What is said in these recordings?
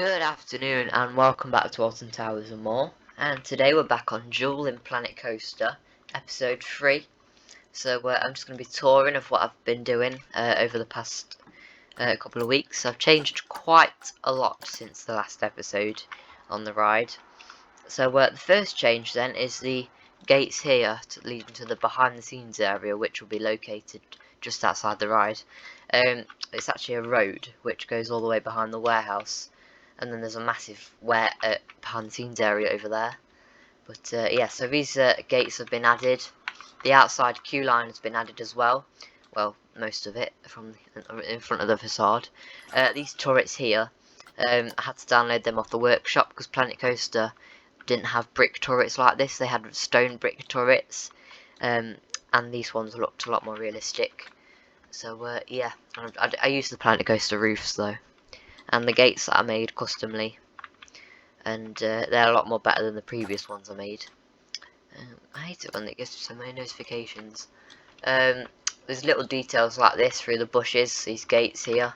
Good afternoon and welcome back to Alton Towers and more. And today we're back on Duel in Planet Coaster, episode 3. So I'm just going to be touring of what I've been doing over the past couple of weeks. I've changed quite a lot since the last episode on the ride. So the first change then is the gates here leading to the behind the scenes area, which will be located just outside the ride. It's actually a road which goes all the way behind the warehouse. And then there's a massive behind the scenes area over there. But yeah, so these gates have been added. The outside queue line has been added as well. Well, most of it from in front of the facade. These turrets here, I had to download them off the workshop because Planet Coaster didn't have brick turrets like this. They had stone brick turrets, and these ones looked a lot more realistic. So yeah, I used the Planet Coaster roofs though. And the gates that I made customly, and they're a lot more better than the previous ones I made. I hate it when it gives so many notifications. There's little details like this through the bushes, these gates here,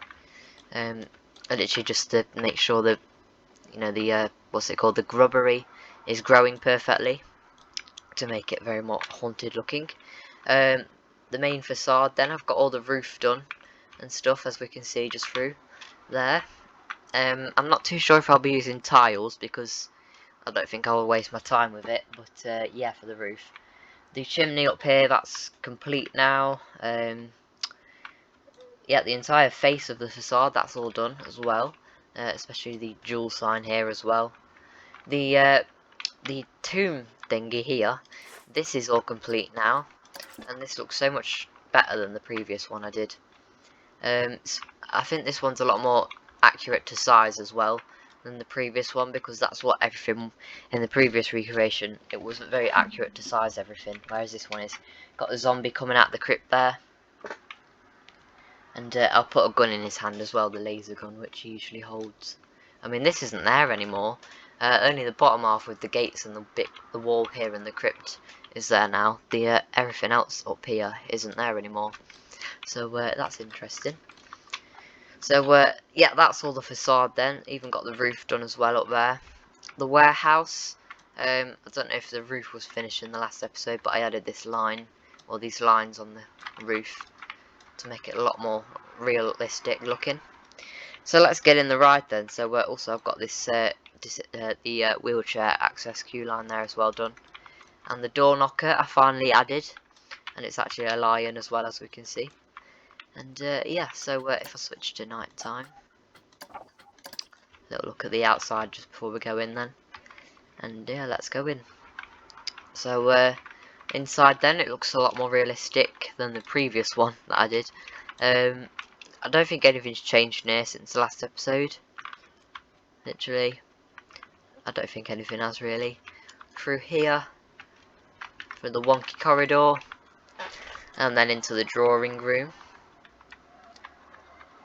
literally just to make sure that the what's it called, the grubbery is growing perfectly to make it very more haunted looking. The main facade then, I've got all the roof done and stuff, as we can see just through there. I'm not too sure if I'll be using tiles because I don't think I'll waste my time with it, but yeah, for the roof. The chimney up here, that's complete now. Yeah, the entire face of the facade, that's all done as well, especially the jewel sign here as well. The tomb thingy here, this is all complete now, and this looks so much better than the previous one I did. I think this one's a lot more accurate to size as well than the previous one, because that's what everything in the previous recreation, it wasn't very accurate to size everything, whereas this one is. Got the zombie coming out the crypt there, and I'll put a gun in his hand as well, the laser gun, which he usually holds. I mean, this isn't there anymore, only the bottom half with the gates and the wall here in the crypt is there now. The everything else up here isn't there anymore, so that's interesting. So yeah, that's all the facade then. Even got the roof done as well up there. The warehouse, I don't know if the roof was finished in the last episode, but I added this line, or these lines on the roof, to make it a lot more realistic looking. So let's get in the ride then. So also I've got this the wheelchair access queue line there as well done, and the door knocker I finally added, and it's actually a lion as well, as we can see. And yeah, so if I switch to night time, little look at the outside just before we go in then, and yeah, let's go in. So inside then, it looks a lot more realistic than the previous one that I did. I don't think anything's changed in here since the last episode, literally. I don't think anything has really. Through here, through the wonky corridor, and then into the drawing room.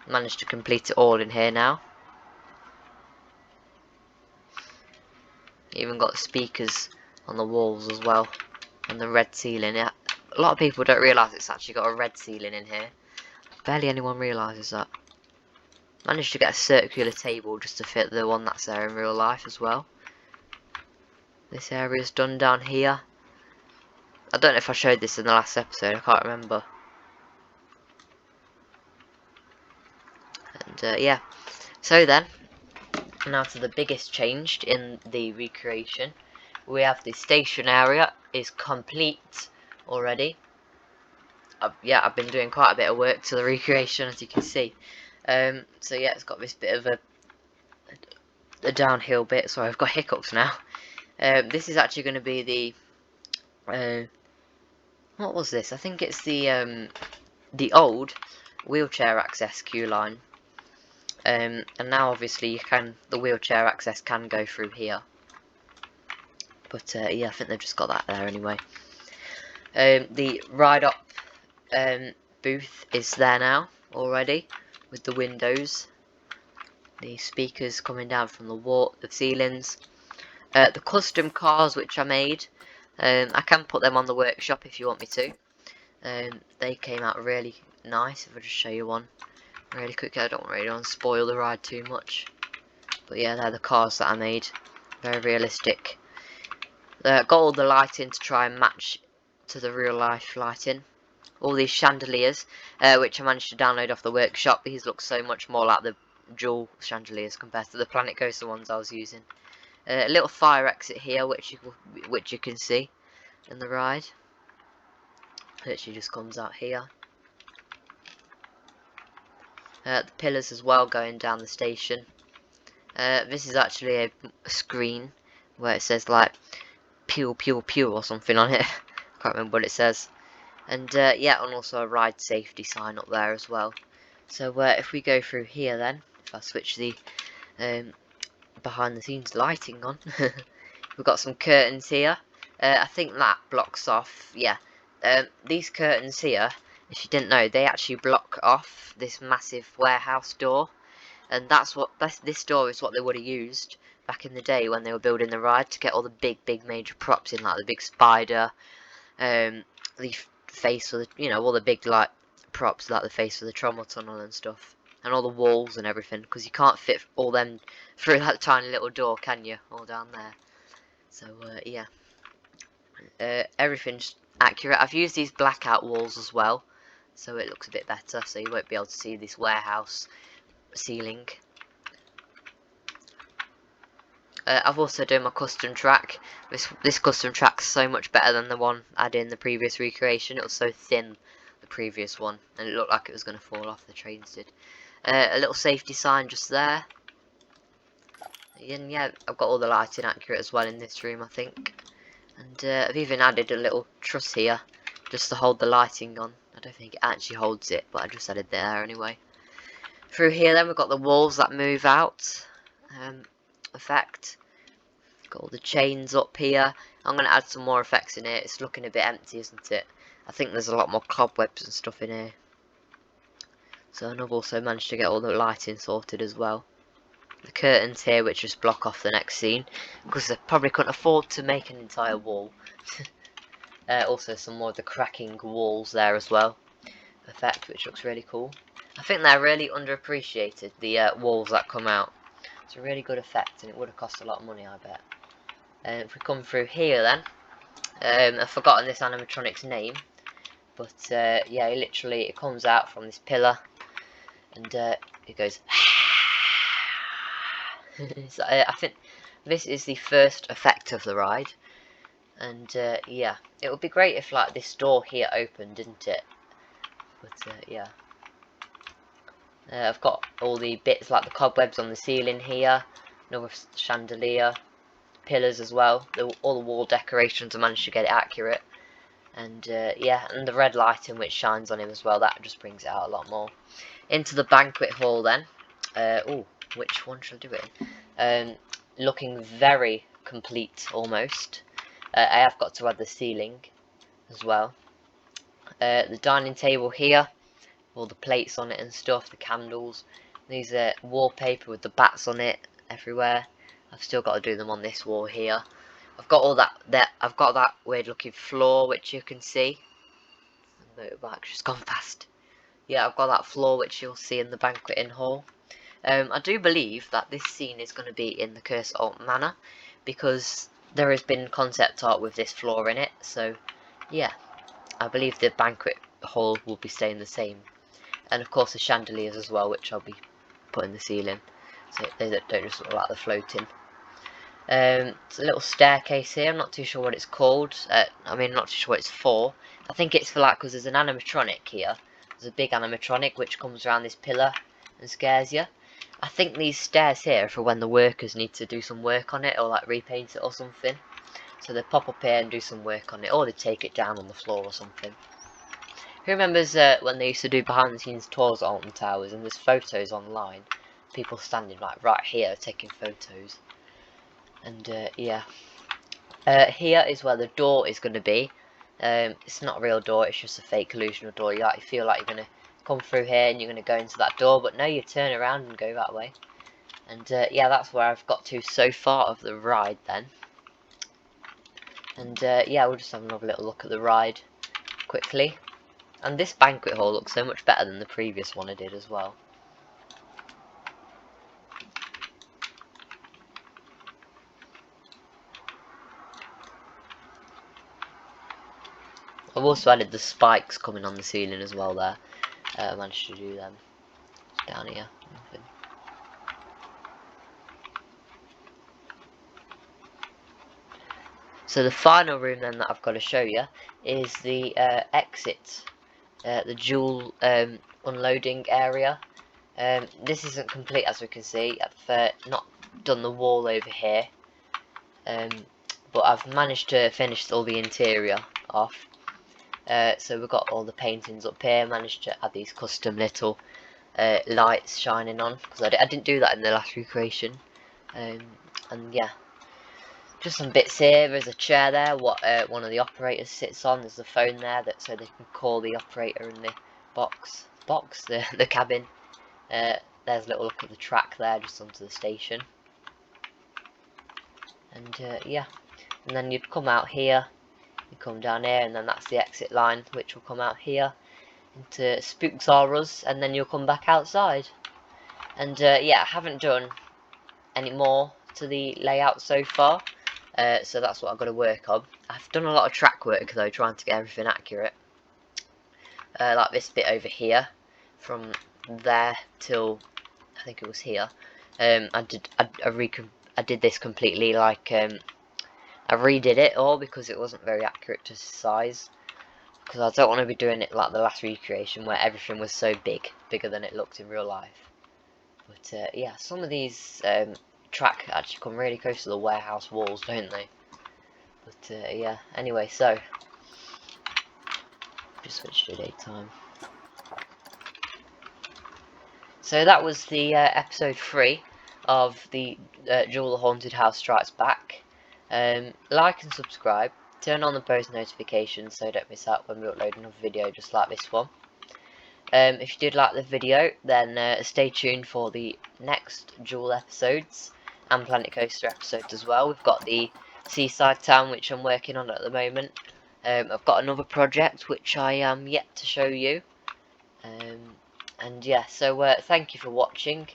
Managed to complete it all in here now. Even got speakers on the walls as well, and the red ceiling. A lot of people don't realise it's actually got a red ceiling in here. Barely anyone realises that. Managed to get a circular table just to fit the one that's there in real life as well. This area's done down here. I don't know if I showed this in the last episode, I can't remember. And yeah, so then, now to the biggest change in the recreation. We have the station area is complete already. Yeah, I've been doing quite a bit of work to the recreation, as you can see. So yeah, it's got this bit of a downhill bit. Sorry, I've got hiccups now. This is actually going to be the what was this? I think it's the old wheelchair access queue line. And now obviously the wheelchair access can go through here. But yeah, I think they've just got that there anyway. The ride up booth is there now already, with the windows, the speakers coming down from the ceilings. The custom cars which I made, I can put them on the workshop if you want me to. They came out really nice. If I just show you one really quick, I don't really want to spoil the ride too much. But yeah, they're the cars that I made. Very realistic. Got all the lighting to try and match to the real life lighting. All these chandeliers, which I managed to download off the workshop. These look so much more like the Duel chandeliers compared to the Planet Coaster ones I was using. A little fire exit here, which you can see in the ride. Literally just comes out here. The pillars as well going down the station. This is actually a screen where it says like pew pew pew or something on it. Can't remember what it says. And yeah, and also a ride safety sign up there as well. So if we go through here then, if I switch the behind the scenes lighting on, we've got some curtains here. I think that blocks off, yeah, these curtains here, if you didn't know, they actually block off this massive warehouse door. And this door is what they would have used back in the day when they were building the ride to get all the big major props in, like the big spider, the face of the, all the big like props like the face of the trommel tunnel and stuff, and all the walls and everything, because you can't fit all them through that tiny little door, can you? All down there. So yeah, everything's accurate. I've used these blackout walls as well, so it looks a bit better, so you won't be able to see this warehouse ceiling. I've also done my custom track. This custom track's so much better than the one I did in the previous recreation. It was so thin, the previous one, and it looked like it was going to fall off, the trains did. A little safety sign just there. And yeah, I've got all the lighting accurate as well in this room, I think. And I've even added a little truss here, just to hold the lighting on. I don't think it actually holds it, but I just added there anyway. Through here then, we've got the walls that move out. Effect. Got all the chains up here. I'm going to add some more effects in here. It's looking a bit empty, isn't it? I think there's a lot more cobwebs and stuff in here. So, and I've also managed to get all the lighting sorted as well. The curtains here, which just block off the next scene, because they probably couldn't afford to make an entire wall. Also some more of the cracking walls there as well. Effect, which looks really cool. I think they're really underappreciated, the walls that come out. It's a really good effect, and it would have cost a lot of money, I bet. If we come through here then, I've forgotten this animatronic's name, but yeah, it comes out from this pillar, and it goes. So, I think this is the first effect of the ride, and yeah, it would be great if like this door here opened, didn't it? But yeah. I've got all the bits like the cobwebs on the ceiling here, another chandelier, pillars as well. All the wall decorations, I managed to get it accurate. And yeah, and the red lighting which shines on him as well, that just brings it out a lot more. Into the banquet hall then. Oh, which one should I do it in? Looking very complete almost. I have got to add the ceiling as well. The dining table here. All the plates on it and stuff, the candles. These are wallpaper with the bats on it everywhere. I've still got to do them on this wall here. I've got all that. I've got that weird looking floor which you can see. The motorbike's just gone past. Yeah, I've got that floor which you'll see in the banqueting hall. I do believe that this scene is going to be in the Curse of Alton Manor, because there has been concept art with this floor in it. So yeah, I believe the banquet hall will be staying the same. And of course the chandeliers as well, which I'll be putting the ceiling, so they don't just look like they're floating. It's a little staircase here. I'm not too sure what it's called. I mean, not too sure what it's for. I think it's for like, because there's an animatronic here. There's a big animatronic which comes around this pillar and scares you. I think these stairs here are for when the workers need to do some work on it, or like repaint it or something. So they pop up here and do some work on it, or they take it down on the floor or something. Who remembers when they used to do behind the scenes tours at Alton Towers, and there's photos online, people standing like right here taking photos. And yeah, here is where the door is going to be. It's not a real door, it's just a fake illusional door. You feel like you're going to come through here and you're going to go into that door, but no, you turn around and go that way. And yeah, that's where I've got to so far of the ride then. And yeah, we'll just have another little look at the ride quickly. And this banquet hall looks so much better than the previous one I did as well. I've also added the spikes coming on the ceiling as well there. I managed to do them. Down here, nothing. So the final room then that I've got to show you is the exit, the dual unloading area. This isn't complete, as we can see. I've not done the wall over here, but I've managed to finish all the interior off. So we've got all the paintings up here. Managed to add these custom little lights shining on, because I didn't do that in the last recreation. And yeah, just some bits here. There's a chair there, what one of the operators sits on. There's a phone there, so they can call the operator in the the cabin. There's a little look at the track there, just onto the station. And yeah, and then you'd come out here, you come down here, and then that's the exit line, which will come out here into Spooks R Us, and then you'll come back outside. And yeah, I haven't done any more to the layout so far, so that's what I've got to work on. I've done a lot of track work though, trying to get everything accurate. Like this bit over here, from there till I think it was here. I did this completely, like I redid it all because it wasn't very accurate to size. Because I don't want to be doing it like the last recreation where everything was so bigger than it looked in real life. But yeah, some of these track actually come really close to the warehouse walls, don't they? But yeah, anyway, so just switch to daytime. So that was the episode 3 of the Duel the Haunted House Strikes Back. Like and subscribe, turn on the post notifications so you don't miss out when we upload another video just like this one. If you did like the video, then stay tuned for the next Duel episodes and Planet Coaster episodes as well. We've got the Seaside Town, which I'm working on at the moment. I've got another project which I am yet to show you. And yeah, so thank you for watching,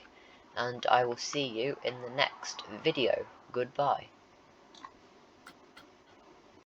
and I will see you in the next video. Goodbye.